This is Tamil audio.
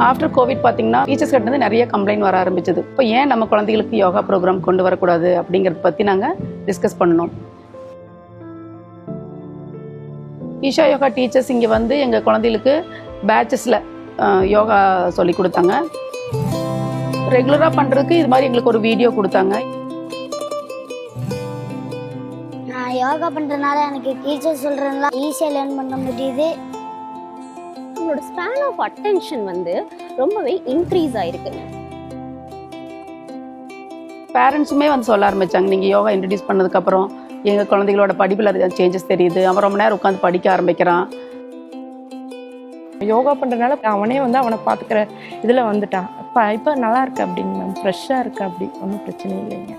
ஆஃப்டர் கோவிட் பார்த்தீங்கன்னா டீச்சர்ஸ் கிட்ட இருந்து நிறைய கம்ப்ளைண்ட் வர ஆரம்பிச்சது. இப்போ ஏன் நம்ம குழந்தைகளுக்கு யோகா ப்ரோக்ராம் கொண்டு வரக்கூடாது அப்படிங்கிறத பற்றி நாங்கள் டிஸ்கஸ் பண்ணோம். ஈஷா யோகா டீச்சர்ஸ் இங்கே வந்து எங்கள் குழந்தைகளுக்கு பேட்சஸில் யோகா சொல்லி கொடுத்தாங்க. ரெகுலராக பண்ணுறதுக்கு இது மாதிரி எங்களுக்கு ஒரு வீடியோ கொடுத்தாங்க. நான் யோகா பண்ணுறதுனால எனக்கு டீச்சர் சொல்கிறதுனால ஈஸியாக லேர்ன் பண்ண முடியுது. உங்களோட ஸ்பேன் ஆஃப் அட்டென்ஷன் வந்து ரொம்பவே இன்க்ரீஸ் ஆயிருக்கு. பேரண்ட்ஸுமே வந்து சொல்ல ஆரம்பித்தாங்க, நீங்கள் யோகா இன்ட்ரடியூஸ் பண்ணதுக்கப்புறம் எங்கள் குழந்தைகளோட படிப்பில் அது சேஞ்சஸ் தெரியுது, அவன் ரொம்ப நேரம் உட்காந்து படிக்க ஆரம்பிக்கிறான். யோகா பண்ணுறதுனால அவனே வந்து அவனை பார்த்துக்கிற இதில் வந்துட்டான். இப்போ நல்லா இருக்கு அப்படிங்க மேம், ஃப்ரெஷ்ஷாக இருக்கு, அப்படி ஒன்றும் பிரச்சனை இல்லைங்க.